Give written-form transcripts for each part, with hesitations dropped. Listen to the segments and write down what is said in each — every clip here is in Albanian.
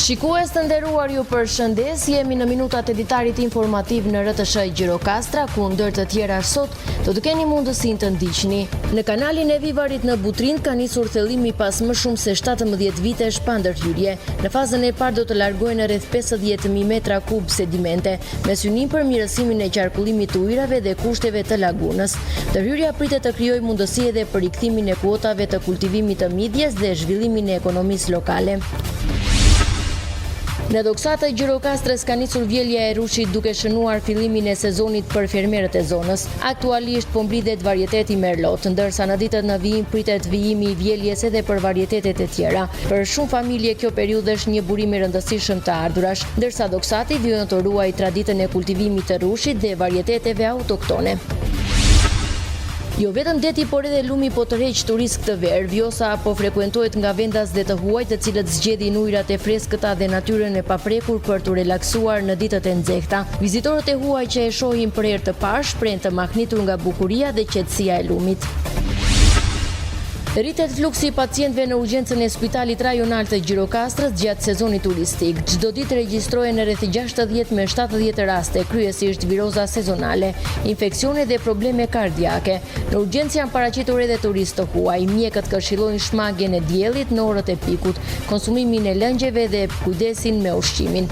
Shikues të nderuar, ju përshëndes, jemi në minutat e ditarit informativ në RTS Gjirokastra, ku ndër të tjera sot do të keni mundësinë të ndiqni. Në kanalin e Vivarit në Butrind ka nisur thellimi pas më shumë se 17 vitesh pa ndërhyrje. Në fazën e parë do të largohen rreth 50.000 metra kub sedimente, me synim për mirësimin e qarkullimit të ujrave dhe kushteve të lagunës. Ndërhyrja pritet të krijojë mundësi edhe për rikthimin e kuotave të kultivimit të midjes dhe zhvillimin e ekonomisë lokale. Në Doksata e Gjirokastrës ka nisur vjelja e rushit duke shënuar fillimin e sezonit për fermerët e zonës. Aktualisht po mblidhet varieteti Merlot, ndërsa në ditët në vijim pritet vijimi i vjeljes edhe për varietetet e tjera. Për shumë familje kjo periudhë është një burim i rëndësishëm të ardhurash, ndërsa Doksati vjen të ruajë traditën e kultivimit të rushit dhe varieteteve autoktone. Jo vetëm deti, por edhe lumi po tërheq turist këtë verë. Vjosa po frekuentohet nga vendas dhe të huaj, të cilët zgjedhin ujrat e freskëta dhe natyrën e paprekur për të relaksuar në ditët e nxehta. Vizitorët e huaj që e shohin për herë të parë shprehen të mahnitur nga bukuria dhe qetësia e lumit. Rritet fluksi i pacientëve në urgjencën e Spitalit Rajonal të Gjirokastrës gjatë sezonit turistik. Çdo ditë regjistrohen rreth 60 me 70 raste, kryesisht viroza sezonale, infeksione dhe probleme kardiake. Në urgjencë janë paraqitur edhe turistë të huaj. Mjekët këshillojnë shmangjen e diellit në orët e pikut, konsumimin e lëngjeve dhe kujdesin me ushqimin.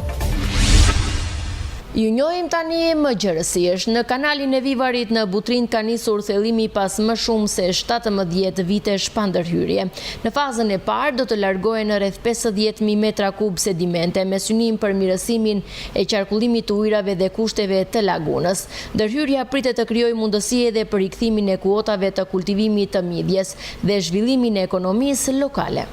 Ju njohim tani më gjërësisht. Në kanalin e Vivarit në Butrind ka nisur thellimi pas më shumë se 17 vitesh pa ndërhyrje. Në fazën e parë do të largohen rreth 50.000 metra kub sedimente, me synim për mirësimin e qarkullimit të ujrave dhe kushteve të lagunës. Ndërhyrja pritet të krijojë mundësi edhe për rikthimin e kuotave të kultivimit të midjes dhe zhvillimin e ekonomisë lokale.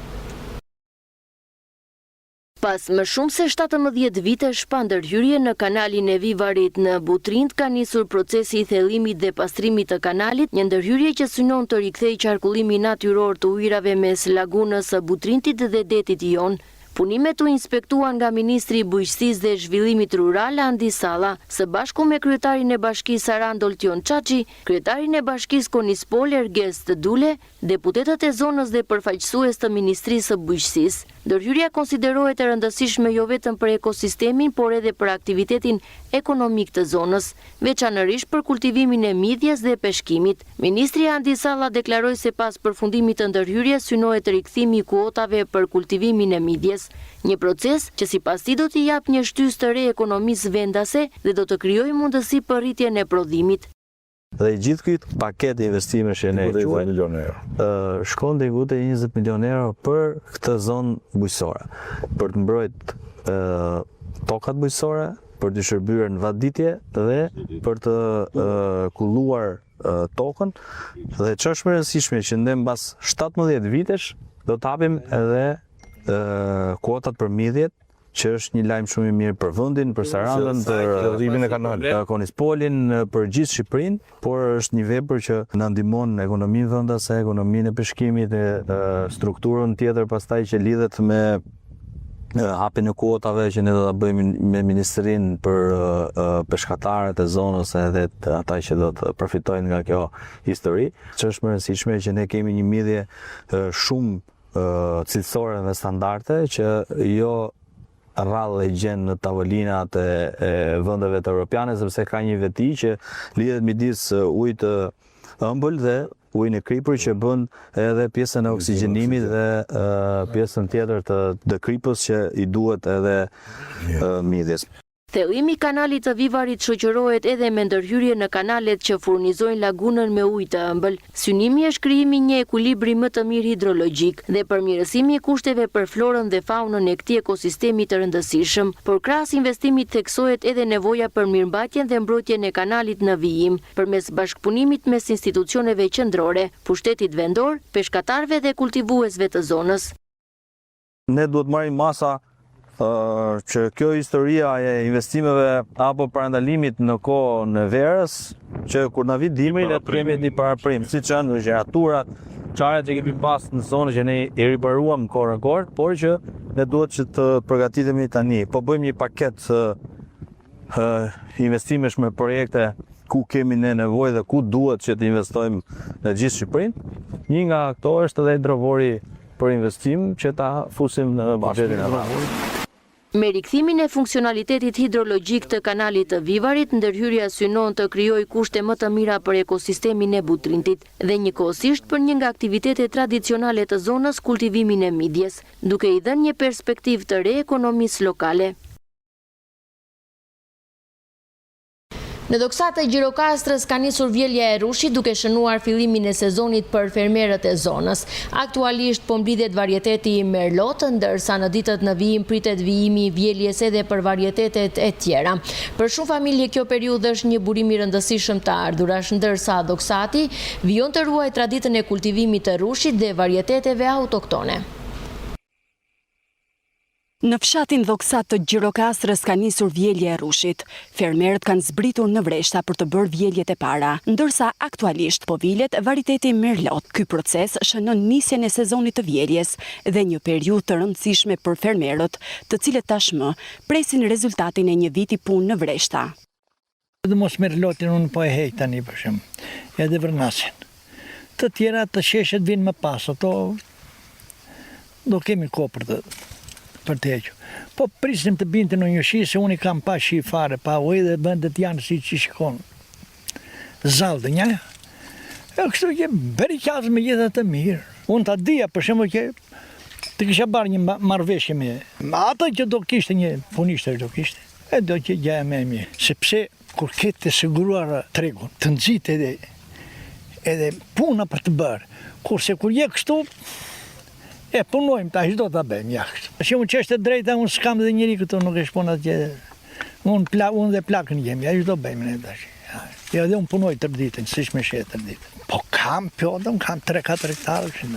Pas më shumë se 17 vitesh pa ndërhyrje, në kanalin e Vivarit në Butrind ka nisur procesi i thellimit dhe pastrimit të kanalit, një ndërhyrje që synon të rikthejë qarkullimin natyror të ujrave mes lagunës së Butrindit dhe detit Jon. Punimet u inspektuan nga Ministri i Bujqësisë dhe Zhvillimit Rural Andi Salla, së bashku me kryetarin e bashkisë Arandol Tion Çaçi, kryetarin e bashkisë Konispol Erges Dule, deputetët e zonës dhe përfaqësues të Ministrisë së Bujqësisë. Ndërhyrja konsiderohet e rëndësishme jo vetëm për ekosistemin, por edhe për aktivitetin ekonomik të zonës, veçanërisht për kultivimin e midjes dhe peshkimit. Ministri Andi Salla deklaroi se pas përfundimit të ndërhyrjes synohet rikthimi i kuotave për kultivimin e midjes, një proces që sipas tij do t'i japë një shtysë të re ekonomisë vendase dhe do të krijojë mundësi për rritjen e prodhimit. Dhe i gjithë këtë paket investimesh e ne shkon dhe i vute 20 milion euro për këtë zonë bujqësore, për të mbrojt tokat bujqësore, për të shërbyer në vaditje dhe për të kulluar tokën, dhe që është më rëndësishme që ne mbas 17 vitesh do të hapim edhe kuotat për midjet, që është një lajm shumë i mirë për vendin, për Sarandën, për Konispolin, për gjithë Shqipërinë, por është një vepër që na ndihmon në ekonominë vendase, ekonominë e peshkimit dhe strukturën tjetër pastaj që lidhet me hapjen e kuotave që ne do ta bëjmë me ministrinë për peshkatarët e zonës edhe ata që do të përfitojnë nga kjo histori. Që është më rëndësishme që ne kemi një midhje shumë cilësore dhe standarde që jo rrallë e gjenë në tavolinat e vendeve të europiane, sepse ka një veti që lidhet midis ujit të ëmbël dhe ujin e kripur që bën edhe pjesën e oksigjenimit dhe pjesën tjetër të kripës që i duhet edhe midjes. Thellimi i kanalit të Vivarit shoqërohet edhe me ndërhyrje në kanalet që furnizojnë lagunën me ujë të ëmbël. Synimi është krijimi një ekuilibri më të mirë hidrologjik dhe përmirësimi i kushteve për florën dhe faunën e këtij ekosistemi të rëndësishëm. Por krahas investimit theksohet edhe nevoja për mirëmbajtjen dhe mbrojtjen e kanalit në vijim, përmes bashkëpunimit mes institucioneve qendrore, pushtetit vendor, peshkatarëve dhe kultivuesve të zonës. Ne duhet marrim masa që kjo historia e investimeve apo parandalimit në kohën e verës, që kur na vit dimri le të kemi një paraprim, siç janë gjeraturat, çaret që kemi pas në zonë që ne i riparuam kohë rekord, por që ne duhet që të përgatitemi tani. Po bëjmë një paket investimesh me projekte ku kemi ne nevojë dhe ku duhet që të investojmë në gjithë Shqipërinë. Një nga këto është edhe hidrovori për investim që ta fusim në buxhetin e radhës. Me rikthimin e funksionalitetit hidrologjik të kanalit të Vivarit, ndërhyrja synon të krijojë kushte më të mira për ekosistemin e Butrintit dhe njëkohësisht për një nga aktivitetet tradicionale të zonës, kultivimin e midjes, duke i dhënë një perspektivë të re ekonomisë lokale. Në Doksat e Gjirokastrës ka nisur vjelja e rushit duke shënuar fillimin e sezonit për fermerët e zonës. Aktualisht po mblidhet varieteti i Merlot, ndërsa në ditët në vijim pritet vijimi i vjeljes edhe për varietetet e tjera. Për shumë familje kjo periudhë është një burim i rëndësishëm të ardhurash, ndërsa Doksati vijon të ruaj traditën e kultivimit të rushit dhe varieteteve autoktone. Në fshatin Doksat të Gjirokastrës ka nisur vjelja e rushit. Fermerët kanë zbritur në vreshta për të bërë vjeljet e para, ndërsa aktualisht po vilet varieteti Merlot. Ky proces shënon nisjen e sezonit të vjeljes dhe një periudhë të rëndësishme për fermerët, të cilët tashmë presin rezultatin e një viti punë në vreshta. Dhe mos Merlotin unë po e hej tani për shemb, edhe vërnasin. Të tjera të sheshet vinë më pas, ato do kemi kohë për të hequr. Po prisnim të binte në një shi, se unë i kam pa shi fare, pa ujë dhe bëndet janë si që shikon. Zaldë, nja? E kështu që berikaz me gjitha të mirë. Unë ta dija, për shembull që të kisha barë një marrëveshje me ata që do kishte një punishtër do kishte. E do që gjaja me mirë. Sepse kur ketë të siguruar tregun, të nxit edhe puna për të bërë. Kurse kur je kështu, e punojmë, ta do të bëjmë jashtë. Si unë që është drejta, unë s'kam dhe njëri këtu, nuk është punat që... Unë dhe plakën jemi, a do bëjmë ne tash. Ja, dhe unë punoj tërë ditën, si shme shetë tërë ditën. Po kam pjodëm, kam 3-4 hektarë,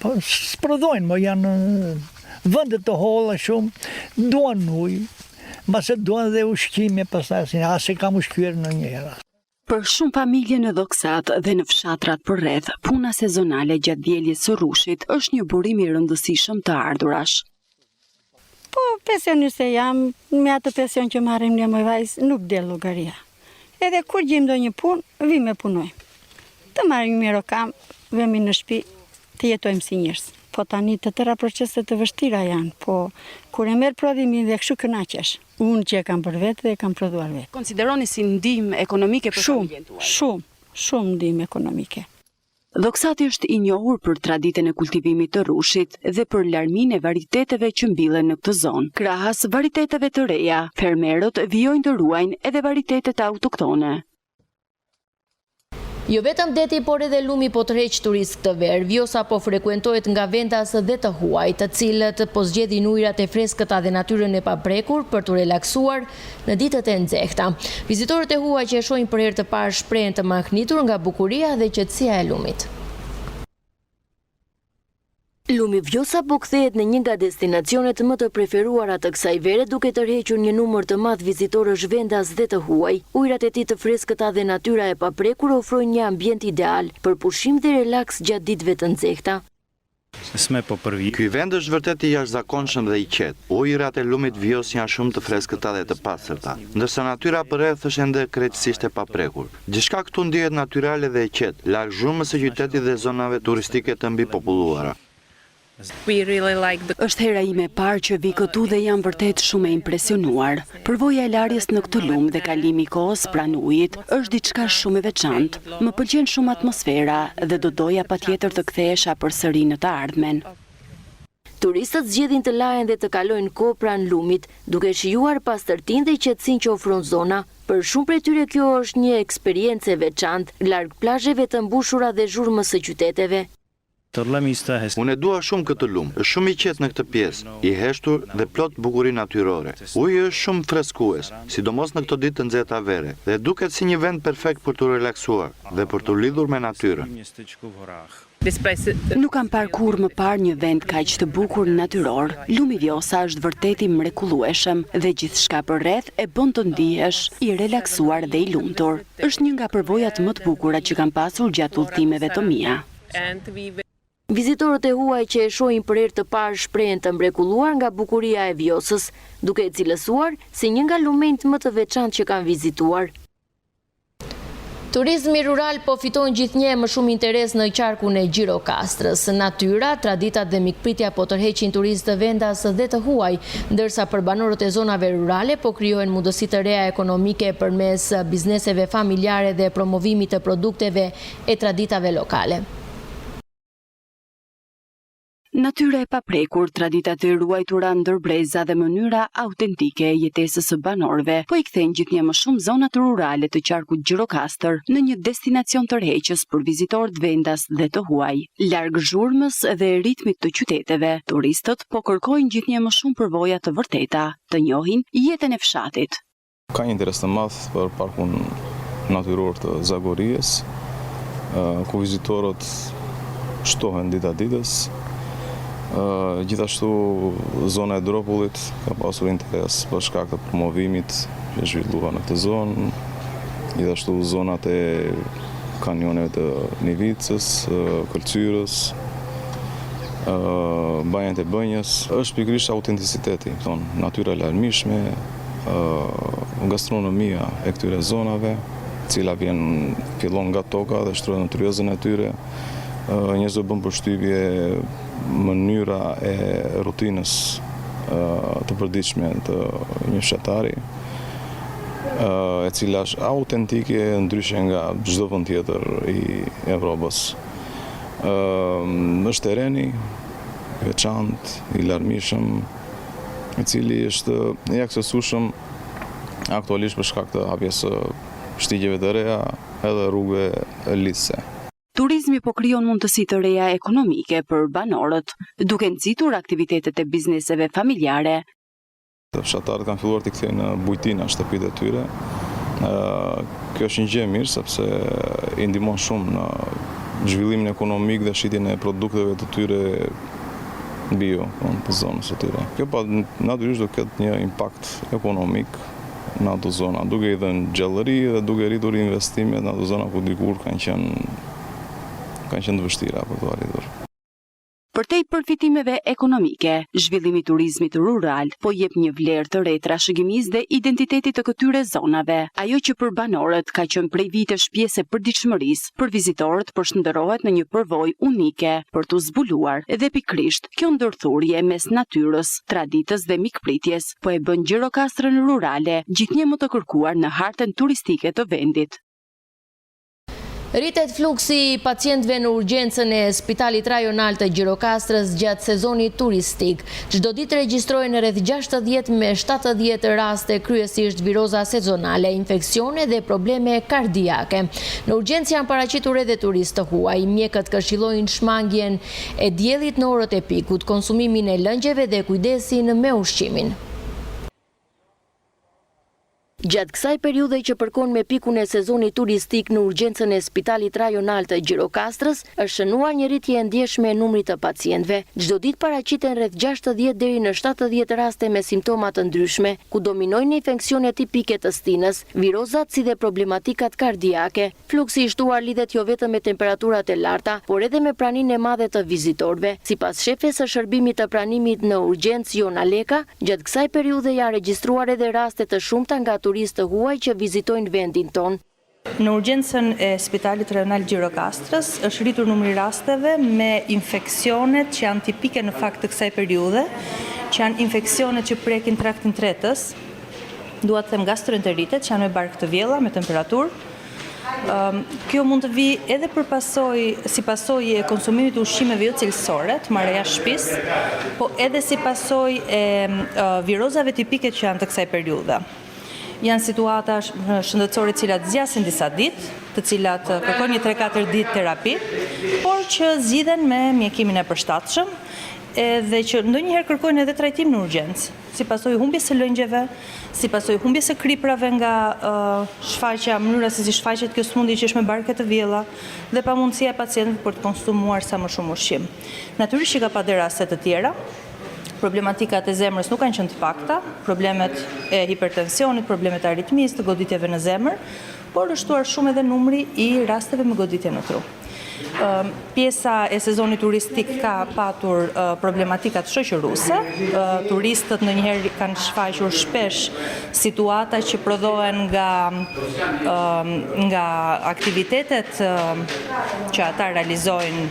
po s'prodhojnë, mo janë vëndet të holla shumë, duan ujë, mbase duan dhe ushqime, pastaj, se kam ushqyer në një herë. Për shumë familje në Doksat dhe në fshatrat përreth, puna sezonale gjatë vjeljes së rushit është një burim i rëndësishëm të ardhurash. Po, pensioniste jam, me atë pension që marrim ne më vajzë, nuk del llogaria. Edhe kur gjejmë ndonjë punë, vim e punojmë. Të marrim mirë kam, vemi në shtëpi, të jetojmë si njerëz. Po tani të tëra proceset të vështira janë, po kur e merr prodhimin dhe kështu kënaqesh. Unë që e kam për vetë dhe e kam prodhuar vetë. Konsideroni si ndihmë ekonomike për familjen tuaj? Shumë ndihmë ekonomike. Doksati është i njohur për traditën e kultivimit të rushit dhe për larminë e varieteteve që mbillen në këtë zonë. Krahas varieteteve të reja, fermerët vijojnë të ruajnë edhe varietetet autoktone. Jo vetëm deti, por edhe lumi po tërheq turist këtë verë. Vjosa po frekuentohet nga vendas dhe të huaj, të cilët po zgjedhin ujërat e freskëta dhe natyrën e paprekur për të relaksuar në ditët e nxehta. Vizitorët e huaj që e shohin për herë të parë shprehen të mahnitur nga bukuria dhe qetësia e lumit. Lumi Vjosa po kthehet në një nga destinacionet më të preferuara të kësaj vere, duke tërhequr një numër të madh vizitorësh vendas dhe të huaj. Ujërat e tij të freskëta dhe natyra e paprekur ofrojnë një ambient ideal për pushim dhe relaks gjatë ditëve të nxehta. Ky vend është vërtet i jashtëzakonshëm dhe i qetë. Ujërat e lumit Vjos janë shumë të freskëta dhe të pastërta, ndërsa natyra përreth është ende krejtësisht e paprekur. Gjithçka këtu ndihet natyrale dhe e qetë, larg zhurmës së qytetit dhe zonave turistike të mbipopulluara. Është hera ime e parë që vi këtu dhe jam vërtet shumë e impresionuar. Përvoja e larjes në këtë lumë dhe kalimi i kohës pranë ujit është diçka shumë e veçantë. Më pëlqen shumë atmosfera dhe do doja patjetër të kthehesha përsëri në të ardhmen. Turistët zgjedhin të lahen dhe të kalojnë kohë pranë lumit, duke shijuar pastërtinë dhe qetësinë që ofron zona. Për shumë prej tyre kjo është një eksperiencë e veçantë, larg plazheve të mbushura dhe zhurmës së qyteteve. Unë e dua shumë këtë lumë, është shumë i qetë në këtë pjesë, i heshtur dhe plot bukuri natyrore. Uji është shumë freskues, sidomos në këto ditë të nxehta vere, dhe duket si një vend perfekt për të relaksuar dhe për të lidhur me natyrën. Nuk kam parë kur më parë një vend kaq të bukur natyror. Lumi Vjosa është vërtet i mrekullueshëm dhe gjithçka përreth e bën të ndihesh i relaksuar dhe i lumtur. Është një nga përvojat më të bukura që kam pasur gjatë udhëtimeve të mia. Vizitorët e huaj që e shohin për herë të parë shprehen të mrekulluar nga bukuria e Vjosës, duke e cilësuar si një nga lumenjtë më të veçantë që kanë vizituar. Turizmi rural po fiton gjithnjë më shumë interes në qarkun e Gjirokastrës. Natyra, traditat dhe mikpritja po tërheqin turistë të vendas dhe të huaj, ndërsa për banorët e zonave rurale po krijohen mundësi të reja ekonomike përmes bizneseve familjare dhe promovimit të produkteve e traditave lokale. Natyra e paprekur, traditat e ruajtura ndër breza dhe mënyra autentike e jetesës së banorëve, po I kthejnë gjithnjë më shumë zonat rurale të qarkut Gjirokastër në një destinacion tërheqës për vizitorët vendas dhe të huaj. Larg zhurmës dhe ritmit të qyteteve, turistët po kërkojnë gjithnjë më shumë përvoja të vërteta, të njohin jetën e fshatit. Ka një interes të madh për parkun natyror të Zagorijës, ku vizitorët shtohen dita ditës. Gjithashtu zona e Dropullit ka pasur interes për shkak të promovimit që zhvillua në këtë zonë, gjithashtu zonat e kanjoneve të Nivicës, Këlqyrës, banjat e Bënjës, është pikërisht autenticiteti, natyra e larmishme, gastronomia e këtyre zonave, cila fillon nga toka dhe shtrohet në tryezën e tyre. Njerëzit bën përshtypje mënyra e rutinës të përditshme të një fshatari, e cila është autentike ndryshe nga çdo vend tjetër I Evropës. Është terreni I veçantë, I larmishëm, I cili është I aksesueshëm aktualisht për shkak të hapjes së shtigjeve të reja edhe rrugëve lidhëse. Turizmi po krijon mundësi të reja ekonomike për banorët, duke nxitur aktivitetet e bizneseve familjare. Fshatarët kanë filluar të kthejnë bujtina shtëpitë e tyre. Kjo është një gjë e mirë sepse I ndihmon shumë në zhvillimin ekonomik dhe shitjen e produkteve të tyre bio të zonës së tyre. Kjo natyrisht do ketë një impakt ekonomik në ato zona, duke I dhënë gjallëri dhe duke rritur investimet në ato zona ku dikur kanë qenë të vështira për të arritur. Përtej përfitimeve ekonomike, zhvillimi I turizmit rural po jep një vlerë të re trashëgimisë dhe identitetit të këtyre zonave. Ajo që për banorët ka qenë prej vitesh pjesë e përditshmërisë, për vizitorët përshëndërohet në një përvojë unike për t'u zbuluar dhe pikërisht kjo ndërthurje mes natyrës, traditës dhe mikpritjes po e bën Gjirokastrën rurale gjithnjë më të kërkuar në hartën turistike të vendit. Rritet fluksi I pacientëve në urgjencën e Spitalit Rajonal të Gjirokastrës gjatë sezonit turistik. Çdo ditë regjistrohen rreth 60 me 70 raste kryesisht viroza sezonale, infeksione dhe probleme kardiake. Në urgjencë janë paraqitur edhe turistë të huaj. Mjekët këshillojnë shmangjen e diellit në orët e pikut, konsumimin e lëngjeve dhe kujdesin me ushqimin. Gjatë kësaj periudhe që përkon me pikun e sezonit turistik në urgjencën e Spitalit Rajonal të Gjirokastrës, është shënuar një rritje e ndjeshme e numrit të pacientëve. Çdo ditë paraqiten rreth 60 deri në 70 raste me simptoma të ndryshme, ku dominojnë infeksione tipike të stinës, virozat si dhe problematikat kardiake. Fluksi I shtuar lidhet jo vetëm me temperaturat e larta, por edhe me praninë e madhe të vizitorëve. Sipas shefes së shërbimit të pranimit në urgjencë Jona Leka, gjatë kësaj periudhe janë regjistruar edhe raste të shumta nga turistë të huaj që vizitojnë vendin ton. Në urgjencën e Spitalit Rajonal Gjirokastrës është rritur numri rasteve me infeksionet që janë tipike në fakt të kësaj periudhe, që janë infeksionet që prekin traktin tretës, dua të them gastroenteritet, që janë me barkë të vjella, me temperaturë. Kjo mund të vi edhe si pasojë e konsumimit të ushqimeve jo cilësore, të marrë jashtë shtëpisë, po edhe si pasojë e virozave tipike që janë të kësaj periudhe. Janë situata shëndetësore të cilat zgjasin disa ditë, të cilat kërkojnë një 3-4 ditë terapi, por që zgjidhen me mjekimin e përshtatshëm, dhe që ndonjëherë kërkojnë edhe trajtim në urgjencë, si pasojë humbjes së lëngjeve, si pasojë humbjes së kriprave nga shfaqja, mënyra se si shfaqet kjo sëmundje që është me barke të vjella, dhe pamundësia e pacientëve për të konsumuar sa më shumë ushqim. Natyrisht që ka pasur raste të tjera. Problematikat e zemrës nuk kanë qenë të pakta, problemet e hipertensionit, problemet e aritmisë, të goditjeve në zemër, por është shtuar shumë edhe numri I rasteve me goditje në tru. Pjesa e sezonit turistik ka patur problematikat shoqëruese. Turistët ndonjëherë kanë shfaqur shpesh situata që prodhohen nga aktivitetet që ata realizojnë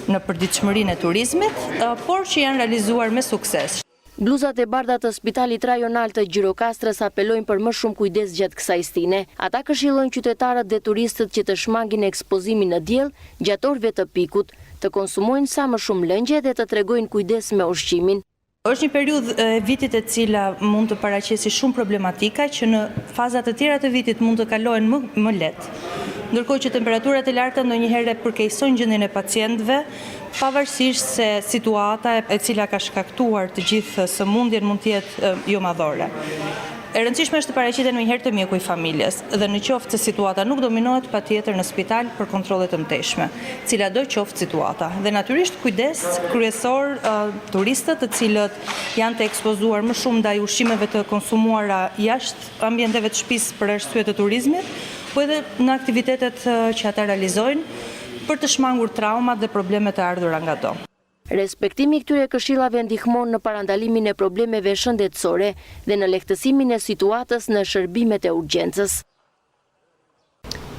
në përditshmërinë e turizmit, por që janë realizuar me sukses. Bluzat e bardha të Spitalit Rajonal të Gjirokastrës apelojnë për më shumë kujdes gjatë kësaj stine. Ata këshillojnë qytetarët dhe turistët që të shmangin ekspozimin në diell gjatë orëve të pikut, të konsumojnë sa më shumë lëngje dhe të tregojnë kujdes me ushqimin. Është një periudhë e vitit e cila mund të paraqesë shumë problematika që në fazat të tjera të vitit mund të kalohen më lehtë. Ndërkohë që temperaturat e larta ndonjëherë përkeqësojnë gjendjen e pacientëve, pavarësisht se situata e cila ka shkaktuar të gjithë sëmundjen mund të jetë jo madhore. E rëndësishme është të paraqitet ndonjëherë te mjeku i familjes dhe në qoftë se situata nuk dominohet, patjetër në spital për kontrolle të mëtejshme, ciladdo qoftë situata. Dhe natyrisht kujdes kryesor turistët të cilët janë të ekspozuar më shumë ndaj ushqimeve të konsumuara jashtë ambienteve të shtëpisë për arsye të turizmit, po edhe në aktivitetet që ata realizojnë për të shmangur traumat dhe problemet e ardhura nga do. Respektimi këtyre këshillave ndihmon në parandalimin e problemeve shëndetësore dhe në lehtësimin e situatës në shërbimet e urgjencës.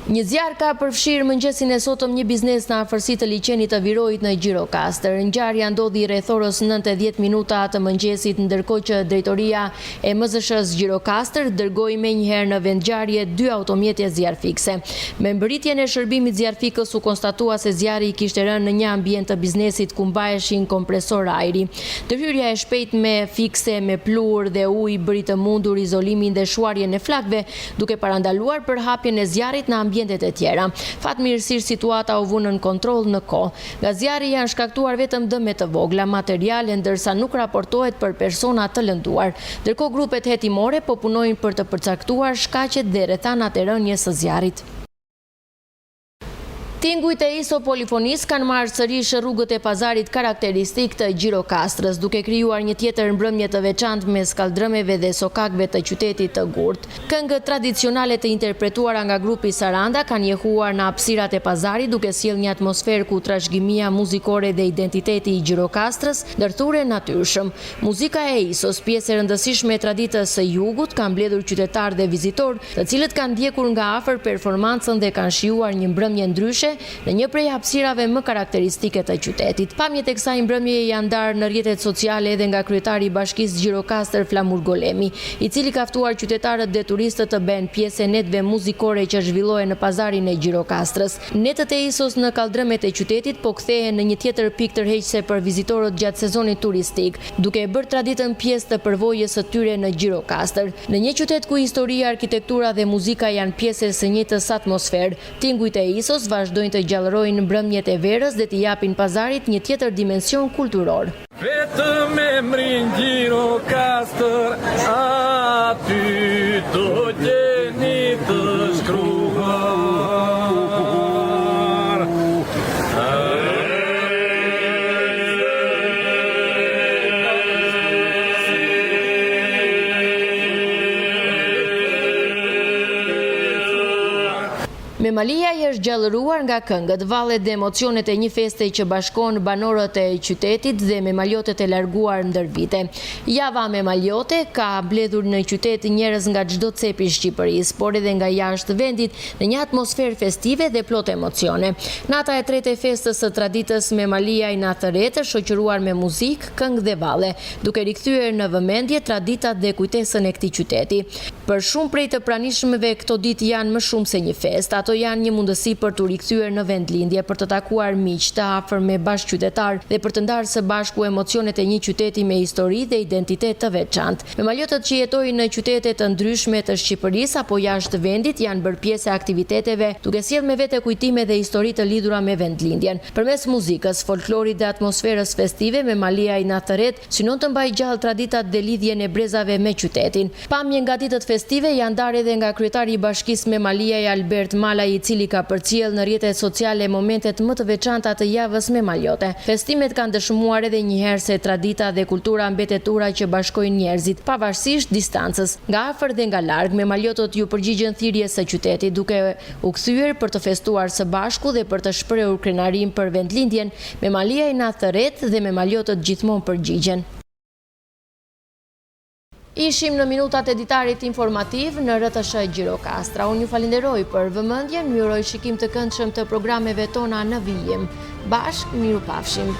Një zjarr ka përfshirë mëngjesin e sotëm një biznes në afërsi të liçenit të Virojit në Gjirokastër. Ngjarja ndodhi rreth orës 9:10 të mëngjesit, ndërkohë që drejtoria e MZSH-s Gjirokastër dërgoi menjëherë në vendngjarje 2 automjete zjarrfikse. Me mbërritjen e shërbimit zjarrfikës u konstatua se zjarri kishte rënë në një ambient të biznesit ku mbaheshin kompresor ajri. Ndërhyrja e shpejtë me fikse me plur dhe ujë bëri të mundur izolimin dhe shuarjen e flakëve, duke parandaluar përhapjen e zjarrit në ambientet e tjera. Fatmirësisht situata u vënë në kontroll në kohë. Nga zjarri janë shkaktuar vetëm dëme të vogla materiale, ndërsa nuk raportohet për persona të lënduar. Ndërkohë grupet hetimore po punojnë për të përcaktuar shkaqet dhe rrethanat e rënies së zjarrit. Tingujt e ISO Polifonis kanë marrë sërish rrugët e pazarit karakteristik të Gjirokastrës, duke krijuar një tjetër mbrëmje të veçantë me skallëdrëmeve dhe sokakëve të qytetit të Gurt. Këngët tradicionale të interpretuara nga grupi Saranda kanë njehuar në hapësirat e pazarit, duke sjellë një atmosferë ku trashëgimia muzikore dhe identiteti i Gjirokastrës ndërthure natyrshëm. Muzika e ISO-s, pjesë e rëndësishme e traditës së Jugut, ka mbledhur qytetarë dhe vizitorë, të cilët kanë ndjekur nga afër performancën dhe kanë shijuar një mbrëmje ndryshe në një prej hapësirave më karakteristike të qytetit. Pamjet e kësaj mbrëmjeje janë ndarë në rrjetet sociale edhe nga kryetari i Bashkisë Gjirokastër Flamur Golemi, i cili ka ftuar qytetarët dhe turistët të bëjnë pjesë e netëve muzikore që zhvillohen në pazarin e Gjirokastrës. Netët e ISO-s në kaldrëmet e qytetit po kthehen në një tjetër pikë tërheqëse për vizitorët gjatë sezonit turistik, duke e bërë traditën pjesë të përvojës së tyre në Gjirokastër. Në një qytet ku historia, arkitektura dhe muzika janë pjesë së njëjtës atmosferë, tingujt e ISO-s vazhdojnë të gjallërojnë mbrëmjet e verës dhe të japin pazarit një tjetër dimension kulturor. Vetëm emrin Gjirokastër, aty do gjeni të shkruar. Memalia i është gjallëruar nga këngët, vallet dhe emocionet e një feste që bashkon banorët e qytetit dhe memaliotet e larguar ndër vite. Java Memaliote ka mbledhur në qytet njerëz nga çdo cep i Shqipërisë, por edhe nga jashtë vendit në një atmosferë festive dhe plot emocione. Nata e tretë e festës së traditës Memalia i Natëretë, shoqëruar me muzikë, këngë dhe valle, duke rikthyer në vëmendje traditat dhe kujtesën e këtij qyteti. Për shumë prej të pranishmëve këto ditë janë më shumë se një festë. Ato janë një mundësi për të rikthyer në vendlindje, për të takuar miq të afër me bashkëqytetar dhe për të ndarë së bashku emocionet e një qyteti me histori dhe identitet të veçantë. Memaliotët që jetojnë në qytete të ndryshme të Shqipërisë apo jashtë vendit janë bërë pjesë e aktiviteteve, duke sjellë me vete kujtime dhe histori të lidhura me vendlindjen. Përmes muzikës, folklorit dhe atmosferës festive, Memalia i Natëretë synon të mbajë gjallë traditat dhe lidhjen e brezave me qytetin. Pamje nga ditët festive janë ndarë edhe nga kryetari i Bashkisë Memalia Albert Malaj, ai i cili ka përcjell në rrjetet sociale momentet më të veçanta të javës memaliote. Festimet kanë dëshmuar edhe një herë se tradita dhe kultura mbetet ura që bashkojnë njerëzit, pavarësisht distancës. Nga afër dhe nga larg, memaliotët ju përgjigjen thirrjes së qytetit, duke u kthyer për të festuar së bashku dhe për të shprehur krenarim për vendlindjen. Memalia i natë thret dhe memaliotët gjithmonë përgjigjen. Ishim në minutat e ditarit informativ në RTS Gjirokastra. Unë ju falenderoj për vëmendjen, ju uroj shikim të këndshëm të programeve tona në vijim. Bashk, miru pafshim.